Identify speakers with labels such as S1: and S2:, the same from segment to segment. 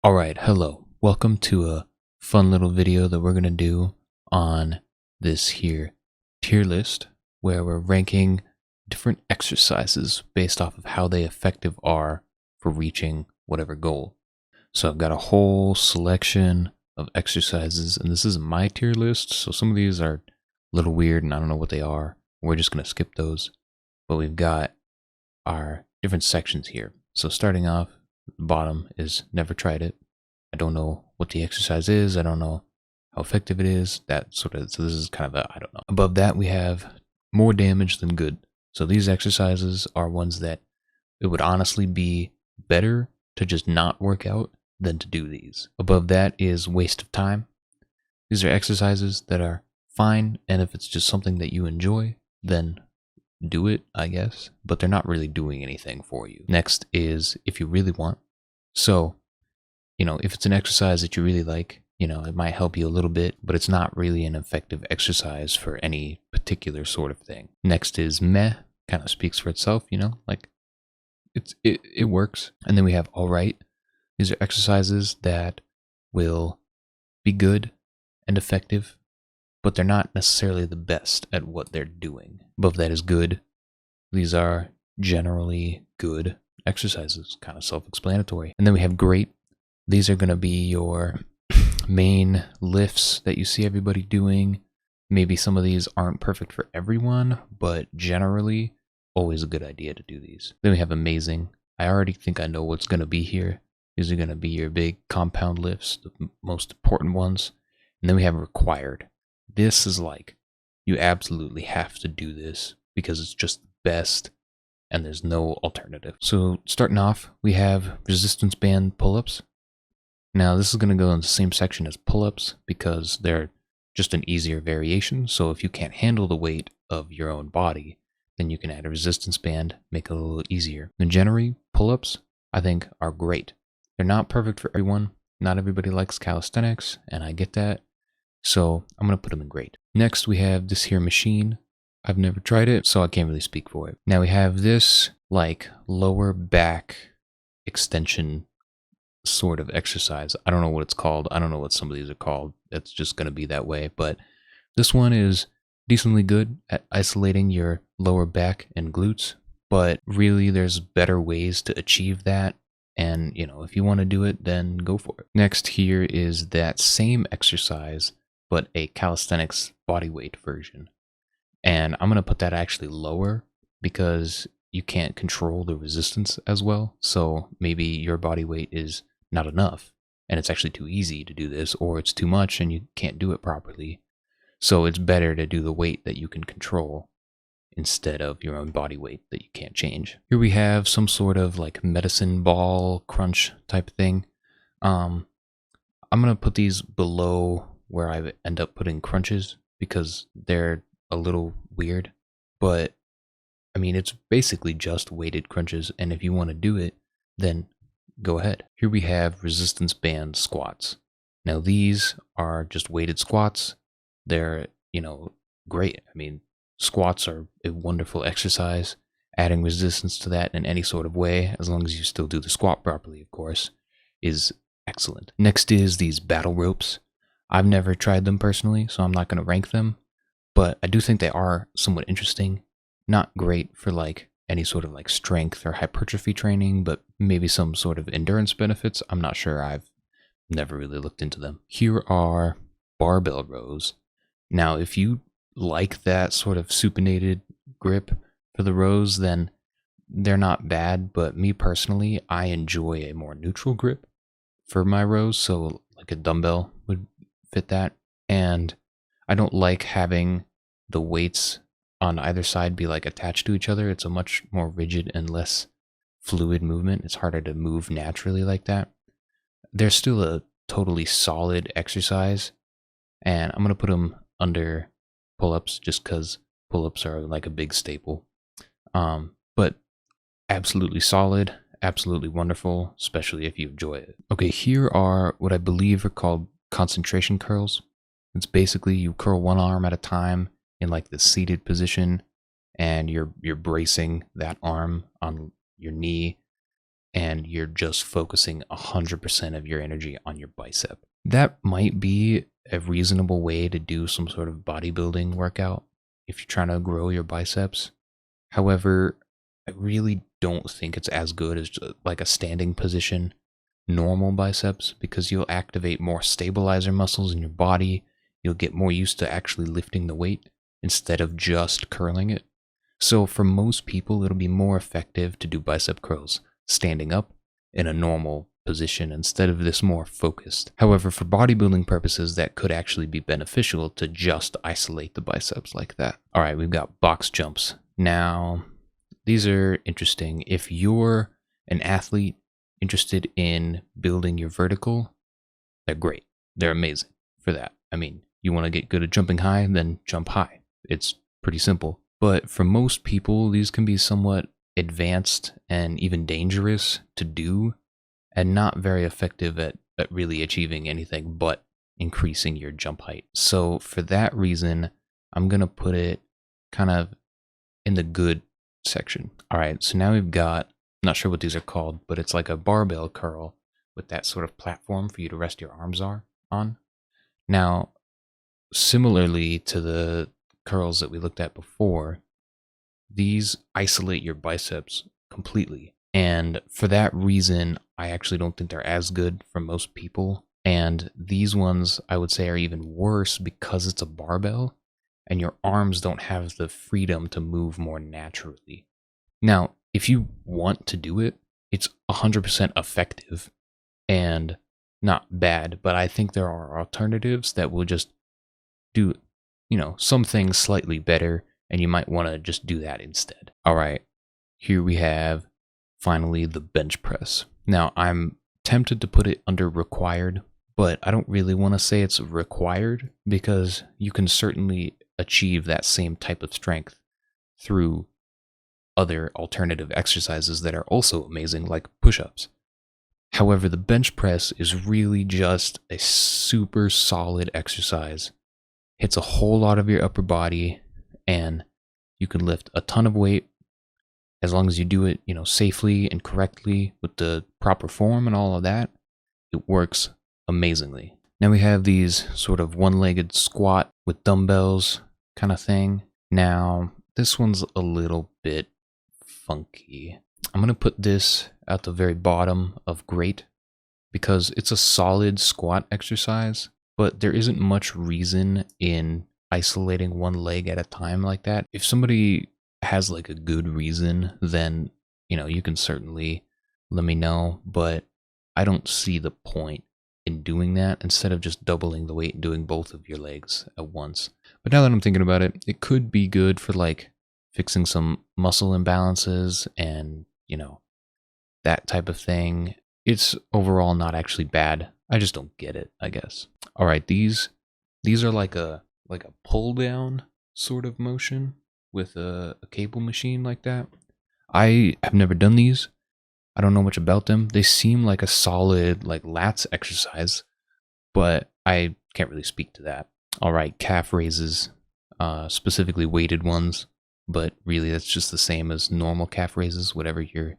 S1: Alright, hello. Welcome to a fun little video that we're going to do on this here tier list where we're ranking different exercises based off of how they effective are for reaching whatever goal. So I've got a whole selection of exercises, and this isn't my tier list, so some of these are a little weird and I don't know what they are. We're just going to skip those. But we've got our different sections here. So starting off, the bottom is never tried it. I don't know what the exercise is. I don't know how effective it is. So this is kind of I don't know. Above that, we have more damage than good. So these exercises are ones that it would honestly be better to just not work out than to do these. Above that is waste of time. These are exercises that are fine, and if it's just something that you enjoy, then do it, I guess, but they're not really doing anything for you. Next is if you really want. So, if it's an exercise that you really like, it might help you a little bit, but it's not really an effective exercise for any particular sort of thing. Next is meh, kind of speaks for itself, like it works. And then we have all right. These are exercises that will be good and effective, but they're not necessarily the best at what they're doing. Above that is good. These are generally good exercises, kind of self-explanatory. And then we have great. These are going to be your main lifts that you see everybody doing. Maybe some of these aren't perfect for everyone, but generally, always a good idea to do these. Then we have amazing. I already think I know what's going to be here. These are going to be your big compound lifts, the most important ones. And then we have required. This is like, you absolutely have to do this because it's just the best and there's no alternative. So starting off, we have resistance band pull-ups. Now this is going to go in the same section as pull-ups because they're just an easier variation. So if you can't handle the weight of your own body, then you can add a resistance band, make it a little easier. And generally, pull-ups, I think, are great. They're not perfect for everyone. Not everybody likes calisthenics, and I get that. So I'm going to put them in great. Next, we have this here machine. I've never tried it, so I can't really speak for it. Now we have this like lower back extension sort of exercise. I don't know what it's called. I don't know what some of these are called. It's just going to be that way. But this one is decently good at isolating your lower back and glutes. But really, there's better ways to achieve that. And, if you want to do it, then go for it. Next here is that same exercise, but a calisthenics bodyweight version. And I'm going to put that actually lower because you can't control the resistance as well. So maybe your body weight is not enough and it's actually too easy to do this, or it's too much and you can't do it properly. So it's better to do the weight that you can control instead of your own body weight that you can't change. Here we have some sort of like medicine ball crunch type thing. I'm going to put these below where I end up putting crunches because they're a little weird, but I mean, it's basically just weighted crunches, and if you want to do it, then go ahead. Here we have resistance band squats. Now these are just weighted squats. They're, great. I mean, squats are a wonderful exercise. Adding resistance to that in any sort of way, as long as you still do the squat properly, of course, is excellent. Next is these battle ropes. I've never tried them personally, so I'm not going to rank them, but I do think they are somewhat interesting. Not great for like any sort of like strength or hypertrophy training, but maybe some sort of endurance benefits. I'm not sure. I've never really looked into them. Here are barbell rows. Now, if you like that sort of supinated grip for the rows, then they're not bad, but me personally, I enjoy a more neutral grip for my rows, so like a dumbbell would fit that. And I don't like having the weights on either side be like attached to each other. It's a much more rigid and less fluid movement. It's harder to move naturally like that. They're still a totally solid exercise, and I'm going to put them under pull-ups just because pull-ups are like a big staple. But absolutely solid, absolutely wonderful, especially if you enjoy it. Okay, here are what I believe are called concentration curls. It's basically you curl one arm at a time in like the seated position, and you're bracing that arm on your knee and you're just focusing 100% of your energy on your bicep. That might be a reasonable way to do some sort of bodybuilding workout if you're trying to grow your biceps. However, I really don't think it's as good as like a standing position normal biceps, because you'll activate more stabilizer muscles in your body. You'll get more used to actually lifting the weight instead of just curling it. So for most people, it'll be more effective to do bicep curls standing up in a normal position instead of this more focused. However, for bodybuilding purposes, that could actually be beneficial to just isolate the biceps like that. All right, we've got box jumps. Now, these are interesting. If you're an athlete interested in building your vertical, they're great. They're amazing for that. I mean, you want to get good at jumping high, then jump high. It's pretty simple. But for most people, these can be somewhat advanced and even dangerous to do, and not very effective at really achieving anything but increasing your jump height. So for that reason, I'm going to put it kind of in the good section. All right, so now we've got, I'm not sure what these are called, but it's like a barbell curl with that sort of platform for you to rest your arms on. Now, similarly to the curls that we looked at before, these isolate your biceps completely. And for that reason, I actually don't think they're as good for most people. And these ones, I would say, are even worse because it's a barbell and your arms don't have the freedom to move more naturally. Now, if you want to do it, it's 100% effective and not bad, but I think there are alternatives that will just do, some things slightly better, and you might want to just do that instead. All right, here we have finally the bench press. Now, I'm tempted to put it under required, but I don't really want to say it's required because you can certainly achieve that same type of strength through other alternative exercises that are also amazing, like push-ups. However, the bench press is really just a super solid exercise. Hits a whole lot of your upper body, and you can lift a ton of weight as long as you do it, safely and correctly with the proper form and all of that. It works amazingly. Now we have these sort of one-legged squat with dumbbells kind of thing. Now, this one's a little bit funky. I'm going to put this at the very bottom of great because it's a solid squat exercise, but there isn't much reason in isolating one leg at a time like that. If somebody has like a good reason, then, you can certainly let me know, but I don't see the point in doing that instead of just doubling the weight and doing both of your legs at once. But now that I'm thinking about it, it could be good for like fixing some muscle imbalances and, that type of thing. It's overall not actually bad. I just don't get it, I guess. All right, these are like a pull down sort of motion with a cable machine like that. I have never done these. I don't know much about them. They seem like a solid like lats exercise, but I can't really speak to that. All right, calf raises, specifically weighted ones, but really that's just the same as normal calf raises, whatever your,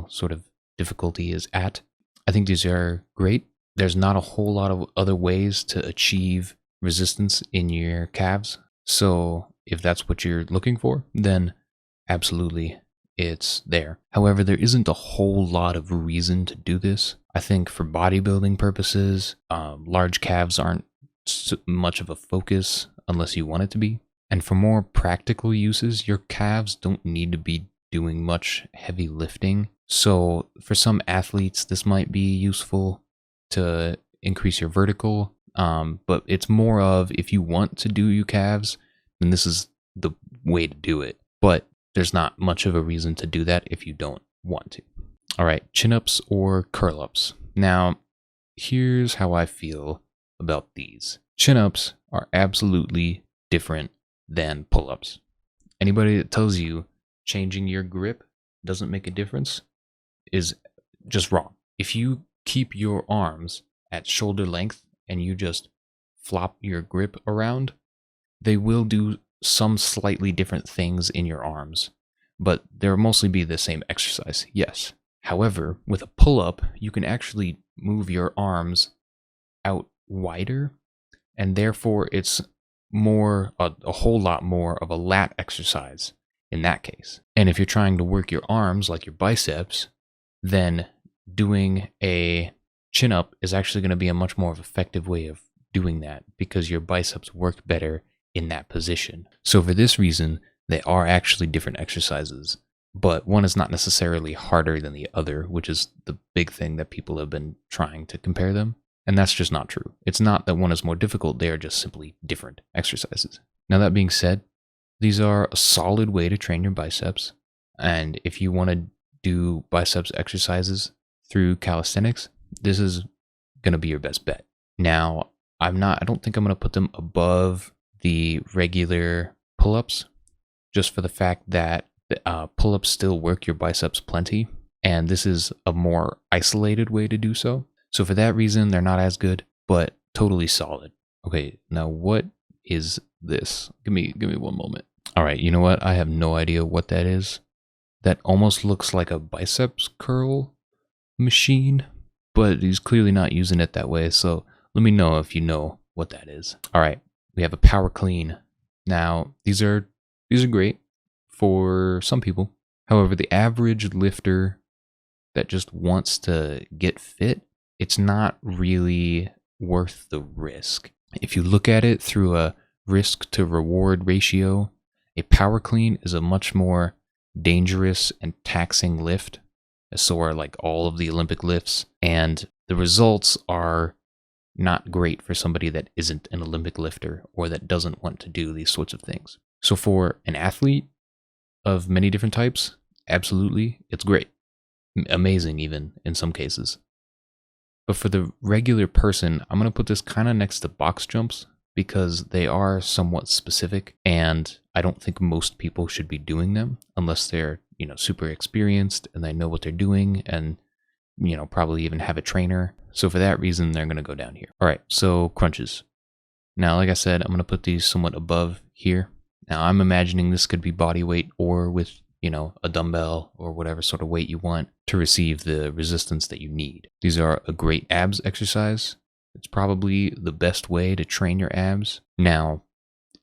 S1: sort of difficulty is at. I think these are great. There's not a whole lot of other ways to achieve resistance in your calves. So if that's what you're looking for, then absolutely it's there. However, there isn't a whole lot of reason to do this. I think for bodybuilding purposes, large calves aren't much of a focus unless you want it to be. And for more practical uses, your calves don't need to be doing much heavy lifting. So for some athletes, this might be useful to increase your vertical. But it's more of if you want to do your calves, then this is the way to do it. But there's not much of a reason to do that if you don't want to. All right, chin-ups or curl-ups. Now, here's how I feel about these. Chin-ups are absolutely different than pull-ups. Anybody that tells you changing your grip doesn't make a difference is just wrong. If you keep your arms at shoulder length and you just flop your grip around, they will do some slightly different things in your arms, but they'll mostly be the same exercise, yes. However, with a pull-up, you can actually move your arms out wider, and therefore it's a whole lot more of a lat exercise in that case. And if you're trying to work your arms like your biceps, then doing a chin up is actually going to be a much more effective way of doing that because your biceps work better in that position. So for this reason, they are actually different exercises, but one is not necessarily harder than the other, which is the big thing that people have been trying to compare them. And that's just not true. It's not that one is more difficult, they are just simply different exercises. Now, that being said, these are a solid way to train your biceps. And if you want to do biceps exercises through calisthenics, this is going to be your best bet. Now, I don't think I'm going to put them above the regular pull-ups, just for the fact that pull-ups still work your biceps plenty, and this is a more isolated way to do so. So for that reason, they're not as good, but totally solid. Okay, now what is this? Give me 1 moment. All right, you know what? I have no idea what that is. That almost looks like a biceps curl machine, but he's clearly not using it that way. So let me know if you know what that is. All right, we have a power clean. Now, these are great for some people. However, the average lifter that just wants to get fit, it's not really worth the risk. If you look at it through a risk to reward ratio, a power clean is a much more dangerous and taxing lift. So are like all of the Olympic lifts, and the results are not great for somebody that isn't an Olympic lifter or that doesn't want to do these sorts of things. So for an athlete of many different types, absolutely, it's great. Amazing even in some cases. But for the regular person, I'm going to put this kind of next to box jumps because they are somewhat specific, and I don't think most people should be doing them unless they're, super experienced and they know what they're doing and, probably even have a trainer. So for that reason, they're going to go down here. All right, so crunches. Now, like I said, I'm going to put these somewhat above here. Now, I'm imagining this could be body weight or with, a dumbbell or whatever sort of weight you want to receive the resistance that you need. These are a great abs exercise. It's probably the best way to train your abs. Now,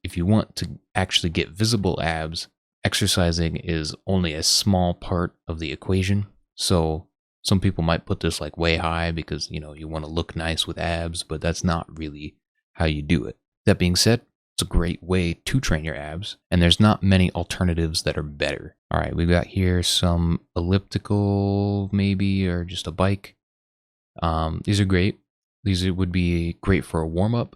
S1: if you want to actually get visible abs, exercising is only a small part of the equation. So some people might put this like way high because, you want to look nice with abs, but that's not really how you do it. That being said, it's a great way to train your abs, and there's not many alternatives that are better. All right, we've got here some elliptical maybe, or just a bike. These are great. These would be great for a warm-up.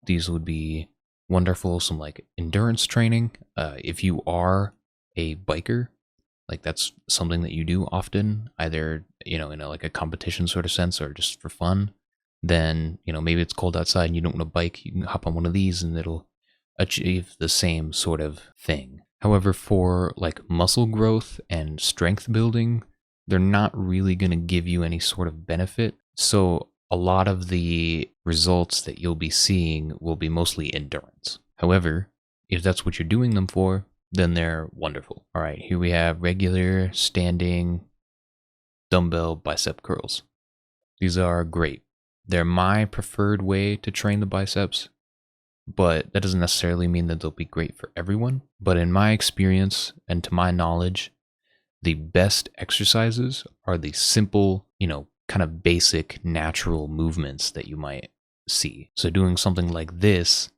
S1: These would be wonderful, some like endurance training. If you are a biker, like that's something that you do often, either, in like a competition sort of sense or just for fun, then, maybe it's cold outside and you don't want to bike, you can hop on one of these and it'll achieve the same sort of thing. However, for like muscle growth and strength building, they're not really going to give you any sort of benefit. So a lot of the results that you'll be seeing will be mostly endurance. However, if that's what you're doing them for, then they're wonderful. All right, here we have regular standing dumbbell bicep curls. These are great. They're my preferred way to train the biceps, but that doesn't necessarily mean that they'll be great for everyone. But in my experience and to my knowledge, the best exercises are the simple, kind of basic natural movements that you might see. So doing something like this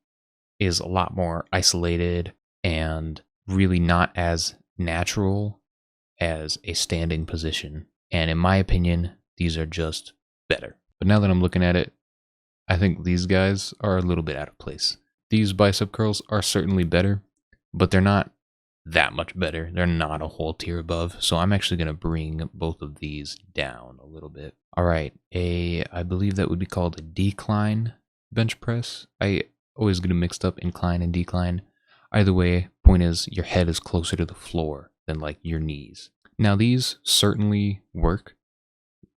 S1: is a lot more isolated and really not as natural as a standing position. And in my opinion, these are just better. But now that I'm looking at it, I think these guys are a little bit out of place. These bicep curls are certainly better, but they're not that much better. They're not a whole tier above. So I'm actually going to bring both of these down a little bit. All right, I believe that would be called a decline bench press. I always get them mixed up, incline and decline. Either way, point is your head is closer to the floor than like your knees. Now these certainly work,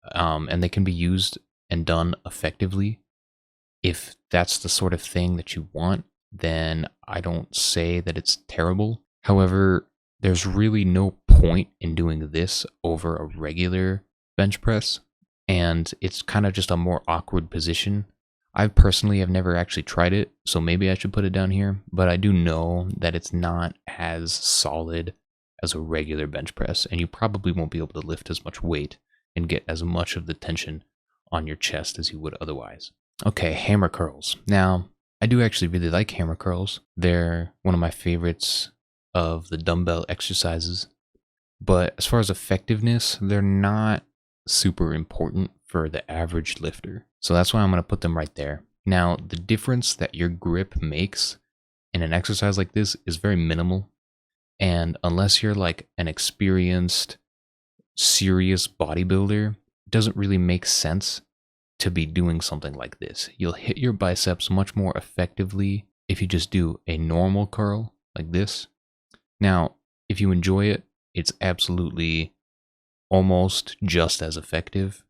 S1: and they can be used and done effectively. If that's the sort of thing that you want, then I don't say that it's terrible. However, there's really no point in doing this over a regular bench press, and it's kind of just a more awkward position. I personally have never actually tried it, so maybe I should put it down here, but I do know that it's not as solid as a regular bench press, and you probably won't be able to lift as much weight and get as much of the tension on your chest as you would otherwise. Okay, hammer curls. Now, I do actually really like hammer curls. They're one of my favorites of the dumbbell exercises, but as far as effectiveness, they're not super important for the average lifter. So that's why I'm going to put them right there. Now, the difference that your grip makes in an exercise like this is very minimal. And unless you're like an experienced, serious bodybuilder, it doesn't really make sense to be doing something like this. You'll hit your biceps much more effectively if you just do a normal curl like this. Now, if you enjoy it, it's absolutely almost just as effective,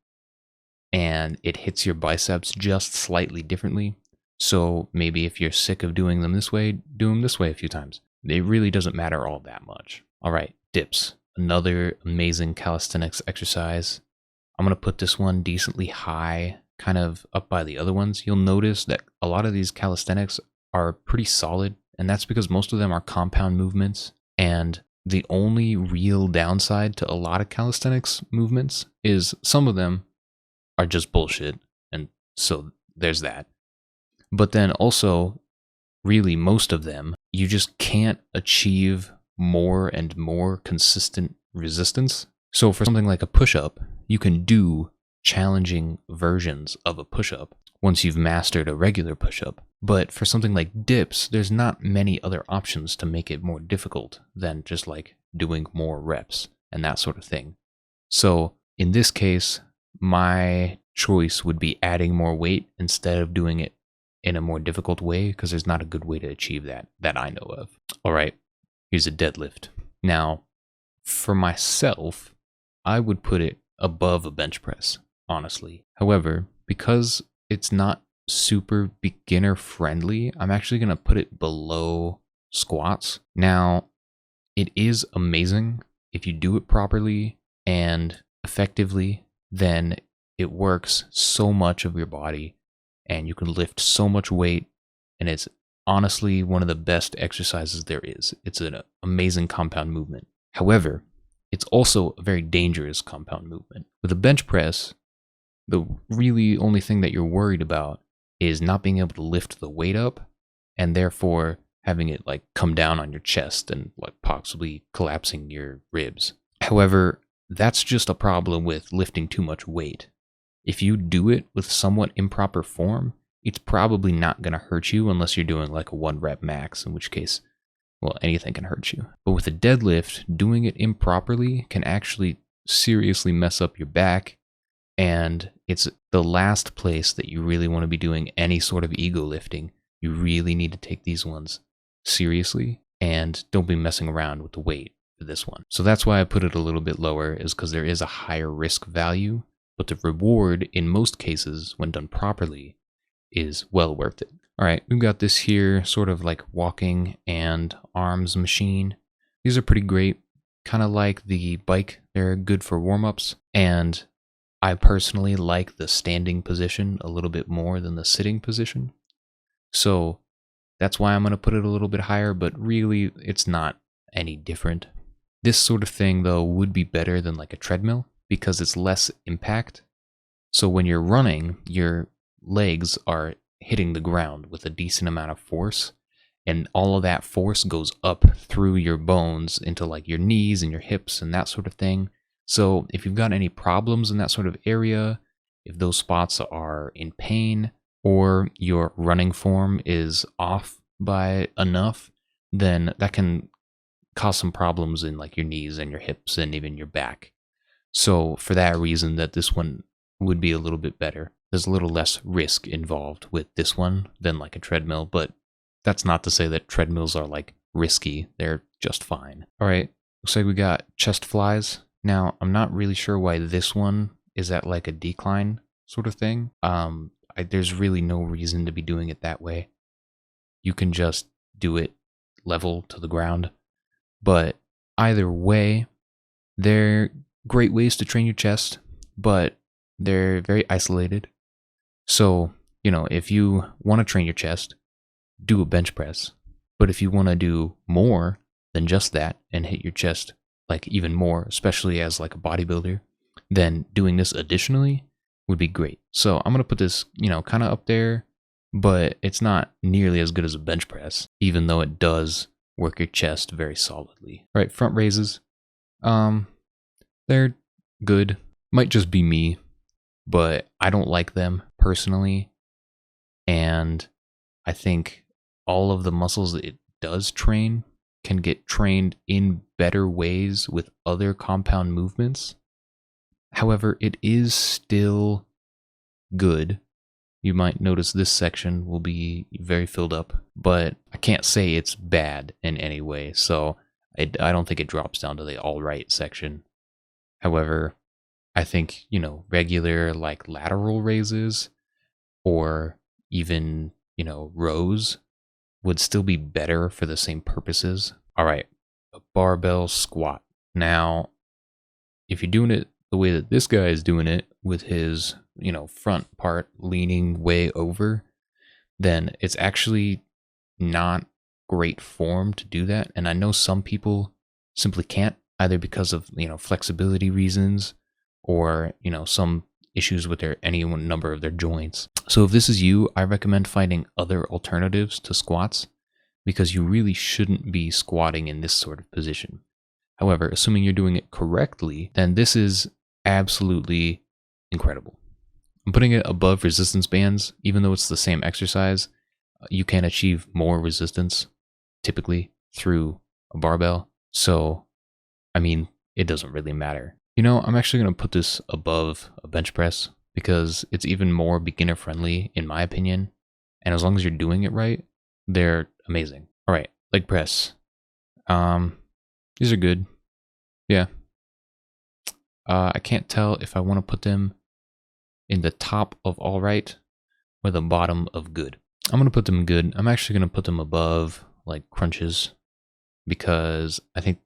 S1: and it hits your biceps just slightly differently. So maybe if you're sick of doing them this way, do them this way a few times. It really doesn't matter all that much. All right, dips. Another amazing calisthenics exercise. I'm going to put this one decently high, kind of up by the other ones. You'll notice that a lot of these calisthenics are pretty solid, and that's because most of them are compound movements. And the only real downside to a lot of calisthenics movements is some of them are just bullshit. And so there's that. But then also, really most of them, you just can't achieve more and more consistent resistance. So for something like a push-up, you can do challenging versions of a push-up once you've mastered a regular push-up. But for something like dips, there's not many other options to make it more difficult than just like doing more reps and that sort of thing. So in this case, my choice would be adding more weight instead of doing it in a more difficult way, because there's not a good way to achieve that I know of. All right, here's a deadlift. Now, for myself, I would put it above a bench press, honestly. However, because it's not super beginner friendly, I'm actually going to put it below squats. Now, it is amazing if you do it properly and effectively, then it works so much of your body and you can lift so much weight, and it's honestly one of the best exercises there is. It's an amazing compound movement. However, it's also a very dangerous compound movement. With a bench press, the really only thing that you're worried about is not being able to lift the weight up, and therefore having it like come down on your chest and like possibly collapsing your ribs. However, that's just a problem with lifting too much weight. If you do it with somewhat improper form, it's probably not going to hurt you unless you're doing like a 1 rep max, in which case, well, anything can hurt you. But with a deadlift, doing it improperly can actually seriously mess up your back, and it's the last place that you really want to be doing any sort of ego lifting. You really need to take these ones seriously, and don't be messing around with the weight for this one. So that's why I put it a little bit lower, is because there is a higher risk value, but the reward in most cases, when done properly, is well worth it. All right, we've got this here sort of like walking and arms machine. These are pretty great, kind of like the bike. They're good for warm-ups, and I personally like the standing position a little bit more than the sitting position. So that's why I'm going to put it a little bit higher, but really it's not any different. This sort of thing, though, would be better than like a treadmill because it's less impact. So when you're running, your legs are hitting the ground with a decent amount of force, and all of that force goes up through your bones into like your knees and your hips and that sort of thing. So if you've got any problems in that sort of area, if those spots are in pain or your running form is off by enough, then that can cause some problems in like your knees and your hips and even your back. So for that reason, that this one would be a little bit better. There's a little less risk involved with this one than like a treadmill, but that's not to say that treadmills are like risky. They're just fine. All right, looks like we got chest flies. Now, I'm not really sure why this one is at like a decline sort of thing. There's really no reason to be doing it that way. You can just do it level to the ground. But either way, They're great ways to train your chest, but they're very isolated. So, if you want to train your chest, do a bench press. But if you want to do more than just that and hit your chest like even more, especially as like a bodybuilder, then doing this additionally would be great. So I'm going to put this, kind of up there, but it's not nearly as good as a bench press, even though it does work your chest very solidly. All right, front raises. They're good. Might just be me, but I don't like them personally. And I think all of the muscles that it does train can get trained in better ways with other compound movements. However, it is still good. You might notice this section will be very filled up, but I can't say it's bad in any way, so I don't think it drops down to the all right section. However, I think, regular like lateral raises or even, rows would still be better for the same purposes. All right, a barbell squat. Now, if you're doing it the way that this guy is doing it with his, front part leaning way over, then it's actually not great form to do that. And I know some people simply can't, either because of, flexibility reasons or, some issues with any one number of their joints. So if this is you, I recommend finding other alternatives to squats because you really shouldn't be squatting in this sort of position. However, assuming you're doing it correctly, then this is absolutely incredible. I'm putting it above resistance bands, even though it's the same exercise. You can achieve more resistance typically through a barbell. So, it doesn't really matter. I'm actually going to put this above a bench press because it's even more beginner friendly in my opinion. And as long as you're doing it right, they're amazing. All right, leg press. These are good. Yeah. I can't tell if I want to put them in the top of all right or the bottom of good. I'm going to put them good. I'm actually going to put them above like crunches because I think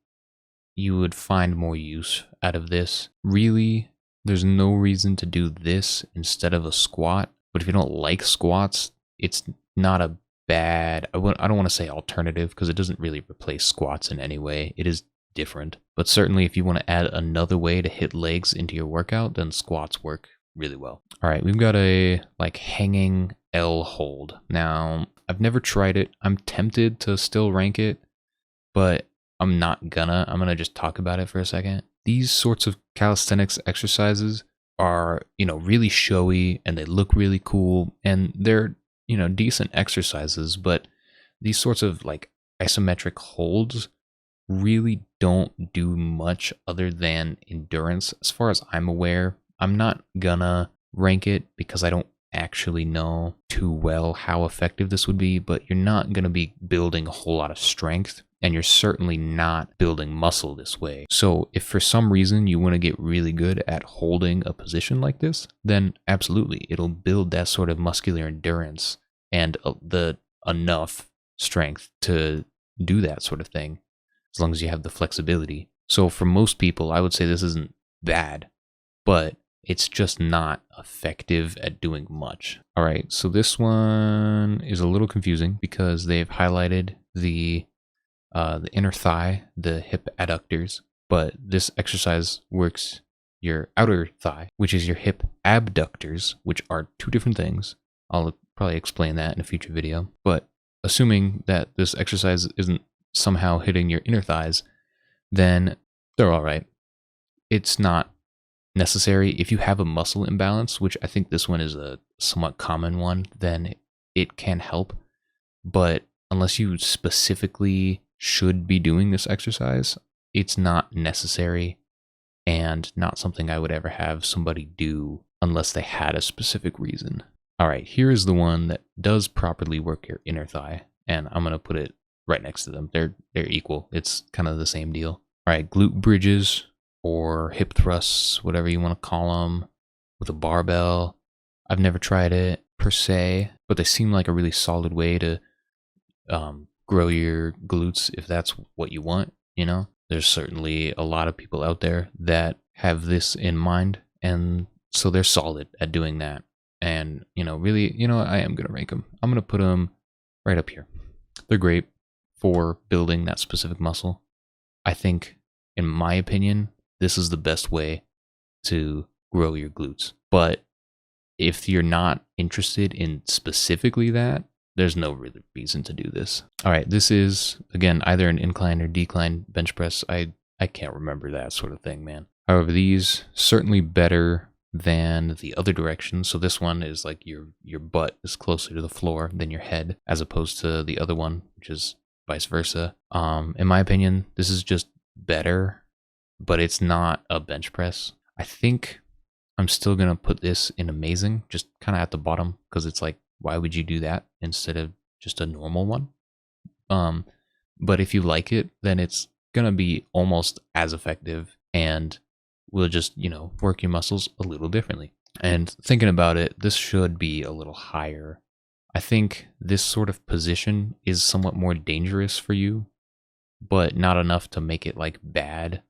S1: you would find more use out of this. Really, there's no reason to do this instead of a squat. But if you don't like squats, it's not a bad, I don't want to say alternative because it doesn't really replace squats in any way. It is different. But certainly if you want to add another way to hit legs into your workout, then squats work really well. All right, we've got a like hanging L hold. Now, I've never tried it. I'm tempted to still rank it, but I'm gonna just talk about it for a second. These sorts of calisthenics exercises are, really showy and they look really cool and they're, decent exercises, but these sorts of like isometric holds really don't do much other than endurance. As far as I'm aware, I'm not gonna rank it because I don't actually know too well how effective this would be, but you're not gonna be building a whole lot of strength. And you're certainly not building muscle this way. So if for some reason you want to get really good at holding a position like this, then absolutely, it'll build that sort of muscular endurance and the enough strength to do that sort of thing, as long as you have the flexibility. So for most people, I would say this isn't bad, but it's just not effective at doing much. All right, so this one is a little confusing because they've highlighted the inner thigh, the hip adductors, but this exercise works your outer thigh, which is your hip abductors, which are two different things. I'll probably explain that in a future video. But assuming that this exercise isn't somehow hitting your inner thighs, then they're all right. It's not necessary. If you have a muscle imbalance, which I think this one is a somewhat common one, then it can help. But unless you specifically should be doing this exercise, it's not necessary and not something I would ever have somebody do unless they had a specific reason. All right, here is the one that does properly work your inner thigh, and I'm going to put it right next to them. They're equal. It's kind of the same deal. All right, glute bridges or hip thrusts, whatever you want to call them, with a barbell. I've never tried it per se, but they seem like a really solid way to grow your glutes if that's what you want, there's certainly a lot of people out there that have this in mind, and so they're solid at doing that. And, really, I am going to rank them. I'm going to put them right up here. They're great for building that specific muscle. I think, in my opinion, this is the best way to grow your glutes. But if you're not interested in specifically that, there's no really reason to do this. All right, this is, again, either an incline or decline bench press. I can't remember that sort of thing, man. However, these certainly better than the other direction. So this one is like your butt is closer to the floor than your head, as opposed to the other one, which is vice versa. In my opinion, this is just better, but it's not a bench press. I think I'm still gonna put this in amazing, just kind of at the bottom, because it's like, why would you do that instead of just a normal one? But if you like it, then it's gonna be almost as effective, and will just, work your muscles a little differently. And thinking about it, this should be a little higher. I think this sort of position is somewhat more dangerous for you, but not enough to make it like bad.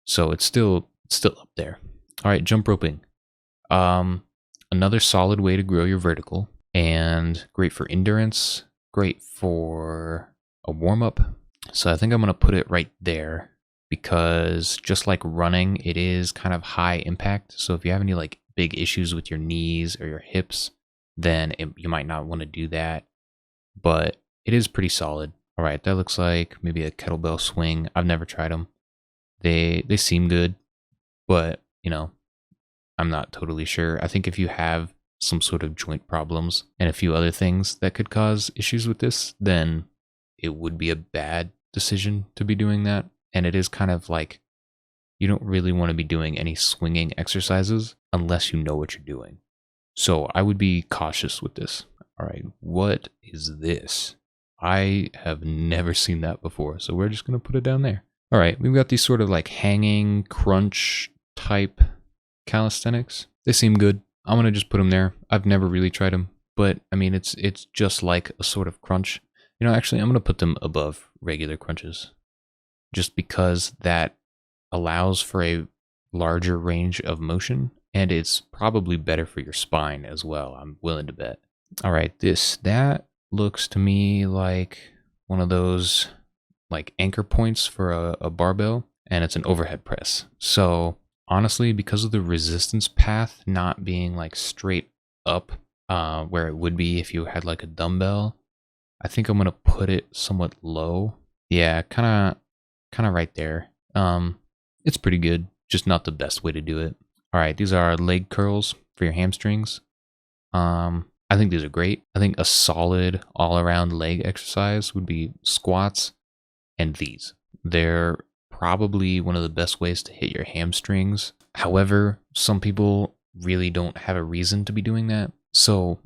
S1: So it's still up there. All right, jump roping. Another solid way to grow your vertical, and great for endurance, great for a warm-up. So I think I'm going to put it right there, because just like running, it is kind of high impact. So if you have any like big issues with your knees or your hips, then you might not want to do that. But it is pretty solid. All right, that looks like maybe a kettlebell swing. I've never tried them. They seem good, but I'm not totally sure. I think if you have some sort of joint problems and a few other things that could cause issues with this, then it would be a bad decision to be doing that. And it is kind of like, you don't really want to be doing any swinging exercises unless you know what you're doing. So I would be cautious with this. All right, what is this? I have never seen that before, so we're just going to put it down there. All right, we've got these sort of like hanging crunch type calisthenics. They seem good. I'm going to just put them there. I've never really tried them, but I mean, it's just like a sort of crunch. Actually, I'm going to put them above regular crunches, just because that allows for a larger range of motion, and it's probably better for your spine as well, I'm willing to bet. All right, that looks to me like one of those like anchor points for a barbell, and it's an overhead press. So honestly, because of the resistance path not being like straight up where it would be if you had like a dumbbell, I think I'm gonna put it somewhat low. Yeah, kind of right there. It's pretty good, just not the best way to do it. All right, these are leg curls for your hamstrings. I think these are great. I think a solid all-around leg exercise would be squats and these. They're probably one of the best ways to hit your hamstrings. However, some people really don't have a reason to be doing that. So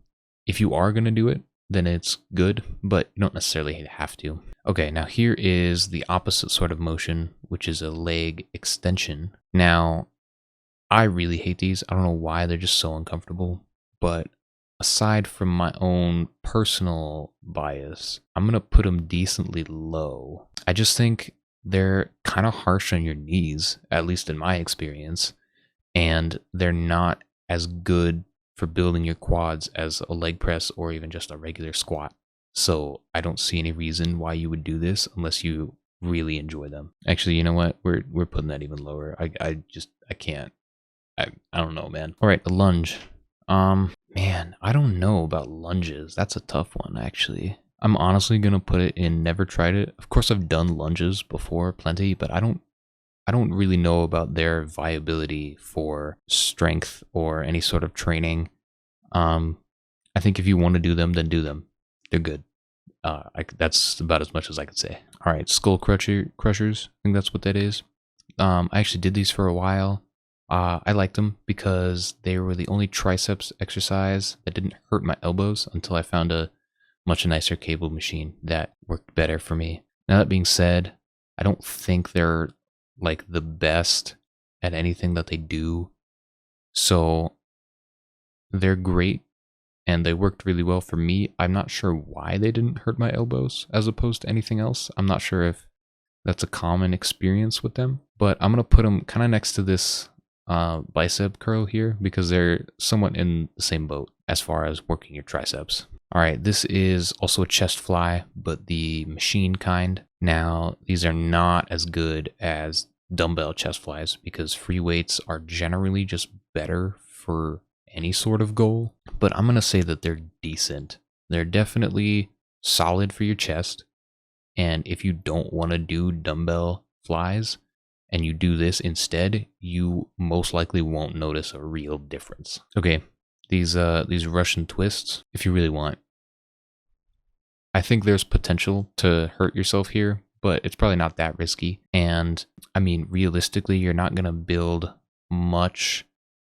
S1: if you are going to do it, then it's good, but you don't necessarily have to. Okay, now here is the opposite sort of motion, which is a leg extension. Now, I really hate these. I don't know why, they're just so uncomfortable. But aside from my own personal bias, I'm going to put them decently low. I just think they're kind of harsh on your knees, at least in my experience, and they're not as good for building your quads as a leg press or even just a regular squat. So I don't see any reason why you would do this unless you really enjoy them. Actually, you know what? We're putting that even lower. I can't. I don't know, man. All right, the lunge. Man, I don't know about lunges. That's a tough one, actually. I'm honestly gonna put it in never tried it. Of course, I've done lunges before, plenty, but I don't really know about their viability for strength or any sort of training. I think if you want to do them, then do them. They're good. That's about as much as I could say. All right, skull crushers. I think that's what that is. I actually did these for a while. I liked them because they were the only triceps exercise that didn't hurt my elbows until I found a much nicer cable machine that worked better for me. Now, that being said, I don't think they're like the best at anything that they do. So they're great and they worked really well for me. I'm not sure why they didn't hurt my elbows as opposed to anything else. I'm not sure if That's a common experience with them, but I'm going to put them kind of next to this bicep curl here because they're somewhat in the same boat as far as working your triceps. All right, this is also a chest fly, but the machine kind. Now, these are not as good as dumbbell chest flies because free weights are generally just better for any sort of goal, but I'm going to say that they're decent. They're definitely solid for your chest. And if you don't want to do dumbbell flies and you do this instead, you most likely won't notice a real difference. Okay, these Russian twists, if you really want. I think there's potential to hurt yourself here, but it's probably not that risky. And I mean, realistically, you're not going to build much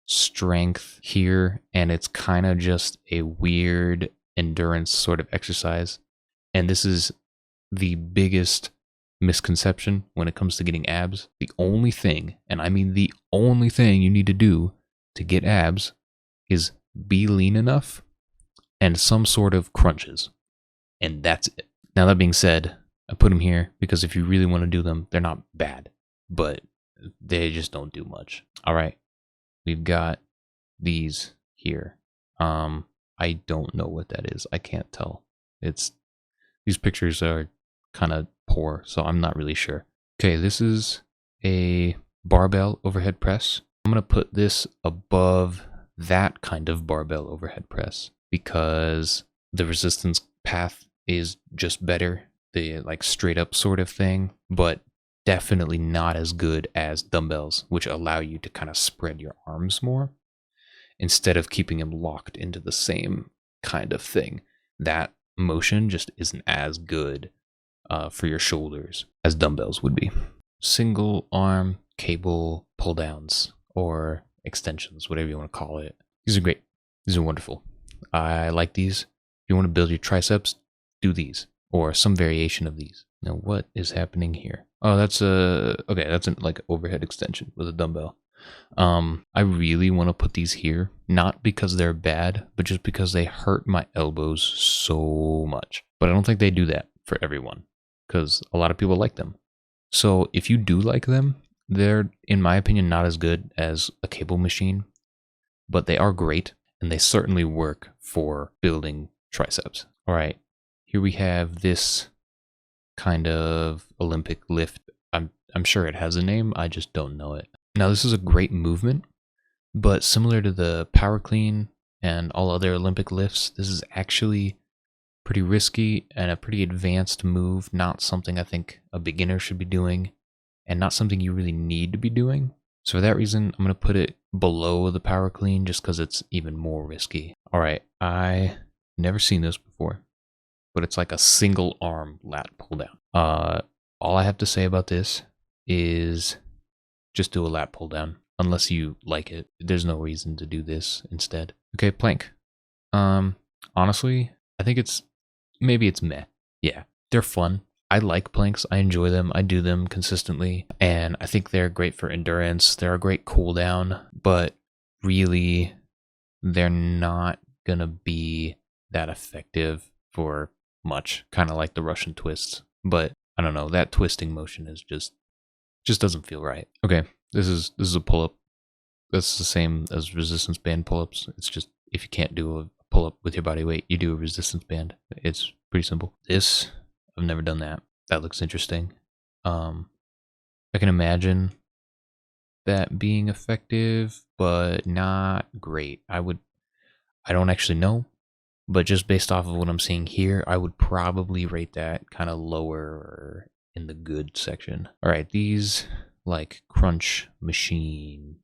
S1: strength here, and it's kind of just a weird endurance sort of exercise. And this is the biggest misconception when it comes to getting abs. The only thing, and I mean the only thing you need to do to get abs is be lean enough and some sort of crunches. And that's it. Now, that being said, I put them here because if you really want to do them, they're not bad, but they just don't do much. All right. We've got these here. I don't know what that is. I can't tell. These pictures are kind of poor, so I'm not really sure. Okay, this is a barbell overhead press. I'm going to put this above that kind of barbell overhead press because the resistance path is just better, the like straight up sort of thing, but definitely not as good as dumbbells, which allow you to kind of spread your arms more instead of keeping them locked into the same kind of thing. That motion just isn't as good for your shoulders as dumbbells would be. Single arm cable pull downs or extensions, whatever you want to call it. These are great. These are wonderful. I like these. If you want to build your triceps, do these or some variation of these. Now, what is happening here? Oh, that's like overhead extension with a dumbbell. I really want to put these here, not because they're bad, but just because they hurt my elbows so much. But I don't think they do that for everyone because a lot of people like them. So if you do like them, they're, in my opinion, not as good as a cable machine, but they are great and they certainly work for building triceps. All right, here we have this kind of Olympic lift. I'm sure it has a name, I just don't know it. Now, this is a great movement, but similar to the power clean and all other Olympic lifts, this is actually pretty risky and a pretty advanced move, not something I think a beginner should be doing, and not something you really need to be doing. So for that reason, I'm going to put it below the power clean just because it's even more risky. All right, I never seen this before, but it's like a single arm lat pull down. All I have to say about this is just do a lat pull down. Unless you like it, there's no reason to do this instead. Okay, plank. Honestly, I think maybe it's meh. Yeah, they're fun. I like planks. I enjoy them. I do them consistently. And I think they're great for endurance. They're a great cool down, but really, they're not gonna be that effective for much. Kind of like the Russian twists. But I don't know, that twisting motion is just doesn't feel right. Okay, this is a pull-up. That's the same as resistance band pull-ups. It's just if you can't do a pull-up with your body weight, you do a resistance band. It's pretty simple. This, I've never done that. That looks interesting. I can imagine that being effective, but not great. I don't actually know, but just based off of what I'm seeing here, I would probably rate that kind of lower or in the good section. All right, these like crunch machine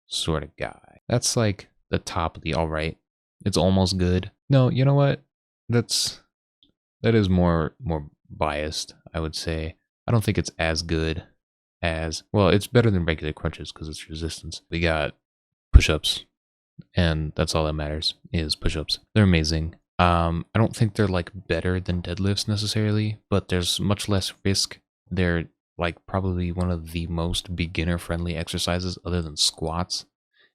S1: sort of guy. That's like the top of the all right. It's almost good. No, you know what? That is more biased, I would say. I don't think it's as good as, well, it's better than regular crunches because it's resistance. We got push-ups, and that's all that matters is push-ups. They're amazing. I don't think they're like better than deadlifts necessarily, but there's much less risk. They're like probably one of the most beginner friendly exercises other than squats.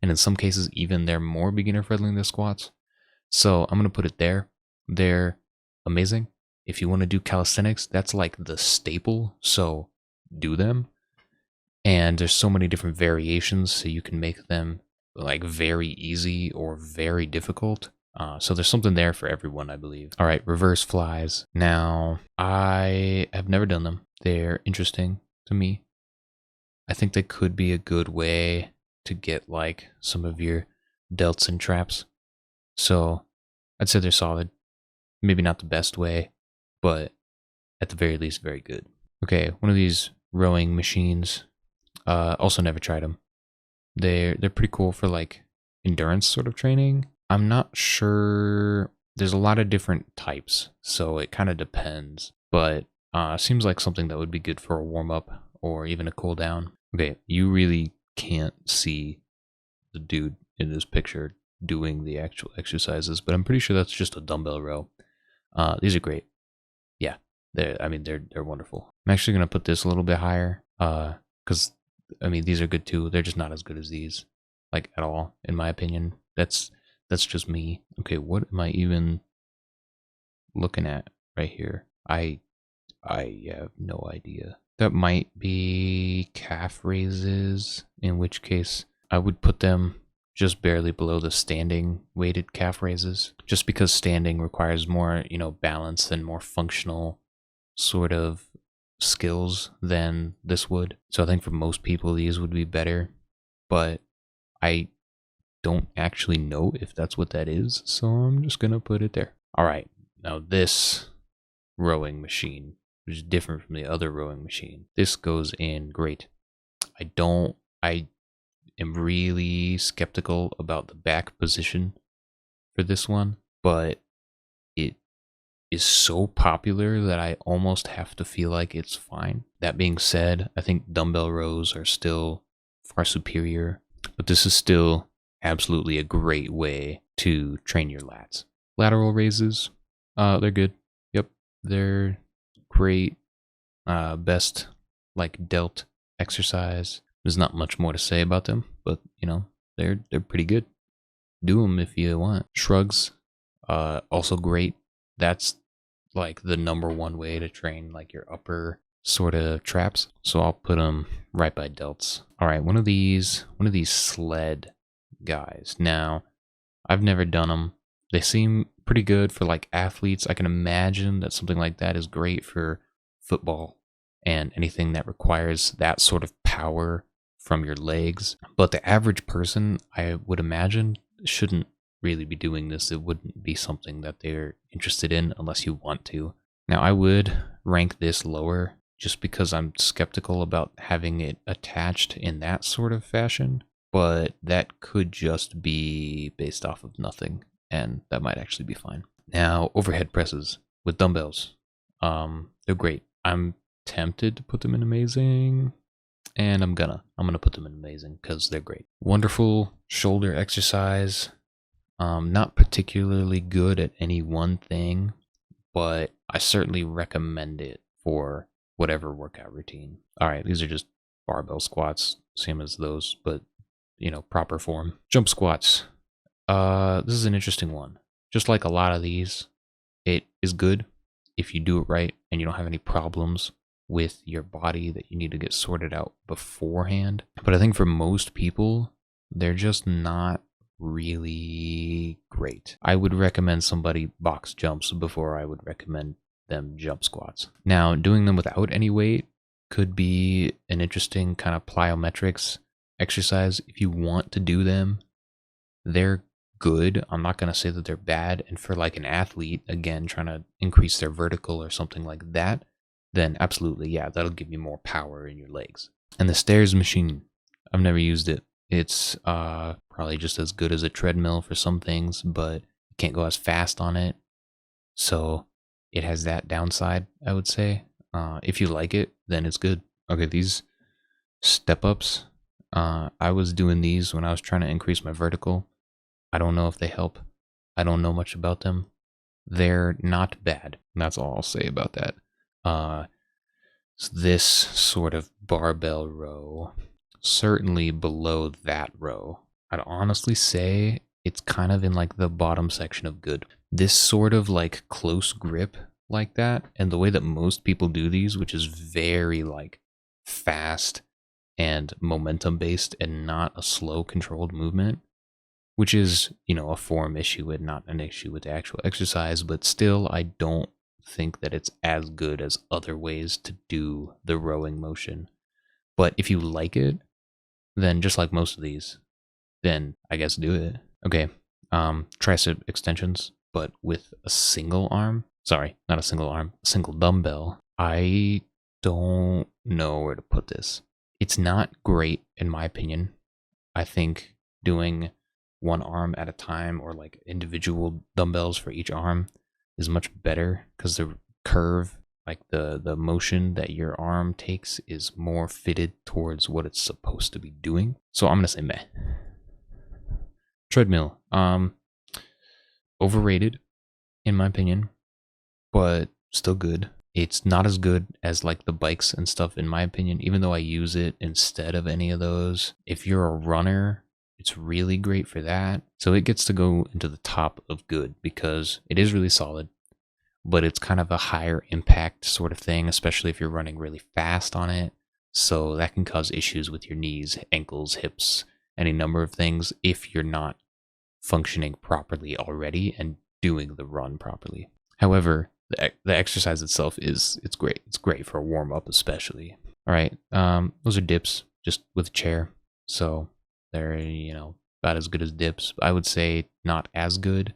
S1: And in some cases, even they're more beginner friendly than squats. So I'm going to put it there. They're amazing. If you want to do calisthenics, that's like the staple. So do them. And there's so many different variations, so you can make them like very easy or very difficult. So there's something there for everyone, I believe. All right, reverse flies. Now, I have never done them. They're interesting to me. I think they could be a good way to get like some of your delts and traps. So I'd say they're solid. Maybe not the best way, but at the very least, very good. Okay, one of these rowing machines. Also never tried them. They're pretty cool for like endurance sort of training. I'm not sure. There's a lot of different types, so it kind of depends. But seems like something that would be good for a warm up or even a cool down. Okay, you really can't see the dude in this picture doing the actual exercises, but I'm pretty sure that's just a dumbbell row. These are great. Yeah, they're wonderful. I'm actually gonna put this a little bit higher, because I mean these are good too. They're just not as good as these, like at all, in my opinion. That's just me. Okay, what am I even looking at right here? I have no idea. That might be calf raises, in which case I would put them just barely below the standing weighted calf raises, just because standing requires more, balance and more functional sort of skills than this would. So I think for most people, these would be better, but I don't actually know if that's what that is, so I'm just gonna put it there. All right, now this rowing machine, which is different from the other rowing machine. This goes in great. I am really skeptical about the back position for this one, but it is so popular that I almost have to feel like it's fine. That being said, I think dumbbell rows are still far superior, but this is still absolutely a great way to train your lats. Lateral raises, they're good. Yep, they're great. Best like delt exercise. There's not much more to say about them, but they're pretty good. Do them if you want. Shrugs, also great. That's like the #1 way to train like your upper sort of traps. So I'll put them right by delts. All right, one of these sled guys. Now, I've never done them. They seem pretty good for like athletes. I can imagine that something like that is great for football and anything that requires that sort of power from your legs. But the average person, I would imagine, shouldn't really be doing this. It wouldn't be something that they're interested in unless you want to. Now, I would rank this lower just because I'm skeptical about having it attached in that sort of fashion, but that could just be based off of nothing, and that might actually be fine. Now, overhead presses with dumbbells. They're great. I'm tempted to put them in amazing, and I'm gonna put them in amazing because they're great. Wonderful shoulder exercise. Not particularly good at any one thing, but I certainly recommend it for whatever workout routine. All right, these are just barbell squats, same as those, but proper form. Jump squats. This is an interesting one. Just like a lot of these, it is good if you do it right and you don't have any problems with your body that you need to get sorted out beforehand. But I think for most people, they're just not really great. I would recommend somebody box jumps before I would recommend them jump squats. Now, doing them without any weight could be an interesting kind of plyometrics exercise. If you want to do them, they're good. I'm not going to say that they're bad. And for like an athlete, again, trying to increase their vertical or something like that, then absolutely, yeah, that'll give you more power in your legs. And the stairs machine, I've never used it. It's probably just as good as a treadmill for some things, but you can't go as fast on it. So it has that downside, I would say. If you like it, then it's good. Okay, these step ups, I was doing these when I was trying to increase my vertical. I don't know if they help. I don't know much about them. They're not bad. That's all I'll say about that. This sort of barbell row, certainly below that row. I'd honestly say it's kind of in like the bottom section of good. This sort of like close grip like that, and the way that most people do these, which is very like fast and momentum based and not a slow controlled movement, which is, a form issue and not an issue with the actual exercise, but still I don't think that it's as good as other ways to do the rowing motion. But if you like it, then just like most of these, then I guess do it. Okay, tricep extensions, but with a single arm. Sorry, not a single arm, a single dumbbell. I don't know where to put this. It's not great in my opinion. I think doing one arm at a time or like individual dumbbells for each arm is much better because the curve, like the motion that your arm takes, is more fitted towards what it's supposed to be doing. So I'm gonna say meh. Treadmill, overrated in my opinion, but still good. It's not as good as like the bikes and stuff in my opinion, even though I use it instead of any of those. If you're a runner, it's really great for that. So it gets to go into the top of good because it is really solid, but it's kind of a higher impact sort of thing, especially if you're running really fast on it. So that can cause issues with your knees, ankles, hips, any number of things if you're not functioning properly already and doing the run properly. However, the exercise itself it's great. It's great for a warm up, especially. All right, those are dips, just with a chair. So they're about as good as dips. I would say not as good,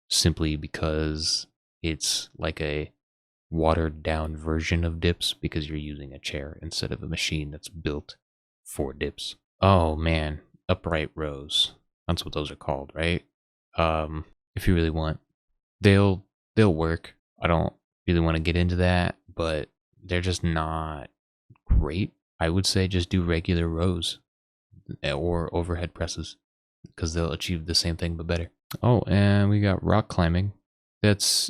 S1: simply because it's like a watered down version of dips because you're using a chair instead of a machine that's built for dips. Oh man, upright rows. That's what those are called, right? If you really want, they'll work. I don't really want to get into that, but they're just not great. I would say just do regular rows or overhead presses because they'll achieve the same thing but better. Oh, and we got rock climbing. That's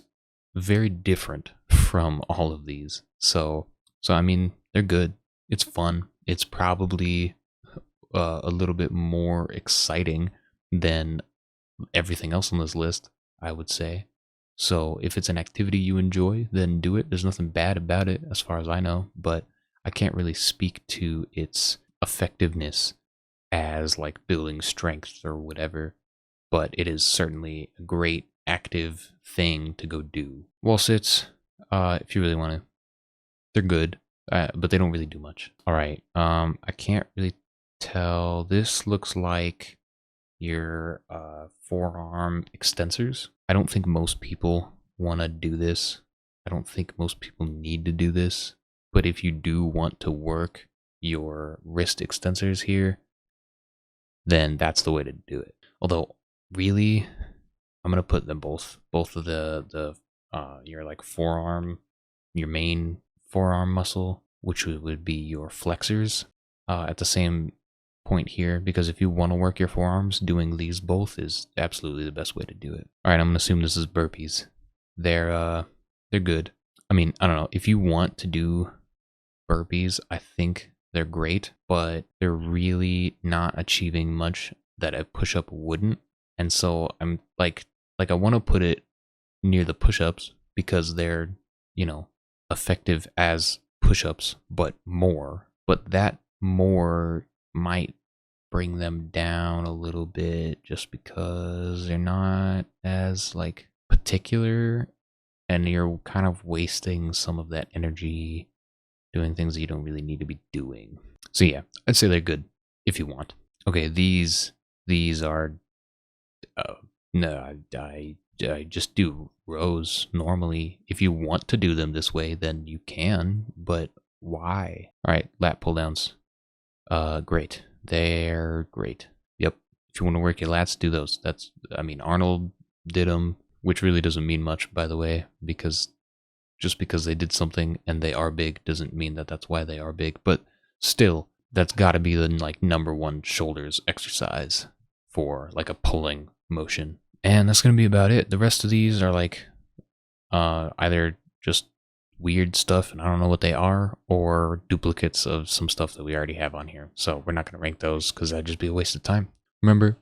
S1: very different from all of these. So I mean, they're good. It's fun. It's probably a little bit more exciting than everything else on this list, I would say. So if it's an activity you enjoy, then do it. There's nothing bad about it as far as I know, but I can't really speak to its effectiveness as like building strength or whatever, but it is certainly a great active thing to go do. Wall sits, if you really want to, they're good, but they don't really do much. All right, I can't really tell. This looks like your forearm extensors. I don't think most people want to do this. I don't think most people need to do this. But if you do want to work your wrist extensors here, then that's the way to do it. Although, really, I'm gonna put them both of the your like forearm, your main forearm muscle, which would be your flexors, at the same point here, because if you want to work your forearms, doing these both is absolutely the best way to do it. All right, I'm gonna assume this is burpees. They're good. I mean, I don't know, if you want to do burpees, I think they're great, but they're really not achieving much that a push-up wouldn't. And so I'm like I want to put it near the push-ups because they're, effective as push-ups, but more. But that more might bring them down a little bit just because they're not as like particular, and you're kind of wasting some of that energy doing things that you don't really need to be doing. So yeah, I'd say they're good if you want. Okay, these are no, I just do rows normally. If you want to do them this way, then you can, but why? All right, lat pull downs. Great. They're great. Yep. If you want to work your lats, do those. Arnold did them, which really doesn't mean much, by the way, because just because they did something and they are big doesn't mean that that's why they are big. But still, that's got to be the like number one shoulders exercise for like a pulling motion. And that's going to be about it. The rest of these are like either just weird stuff and I don't know what they are, or duplicates of some stuff that we already have on here. So we're not going to rank those because that'd just be a waste of time. Remember,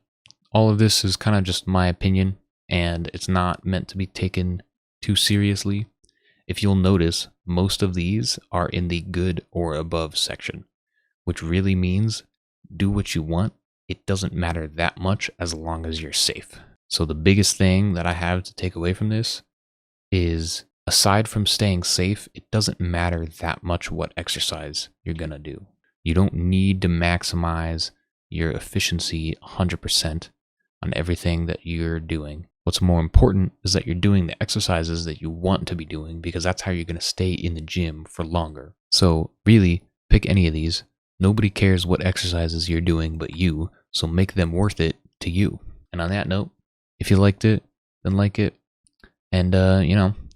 S1: all of this is kind of just my opinion, and it's not meant to be taken too seriously. if you'll notice, most of these are in the good or above section, which really means do what you want. It doesn't matter that much as long as you're safe. So the biggest thing that I have to take away from this is, aside from staying safe, it doesn't matter that much what exercise you're going to do. You don't need to maximize your efficiency 100% on everything that you're doing. What's more important is that you're doing the exercises that you want to be doing, because that's how you're going to stay in the gym for longer. So really, pick any of these. Nobody cares what exercises you're doing but you, so make them worth it to you. And on that note, if you liked it, then like it. And,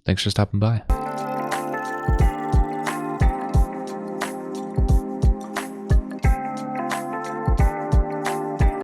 S1: thanks for stopping by.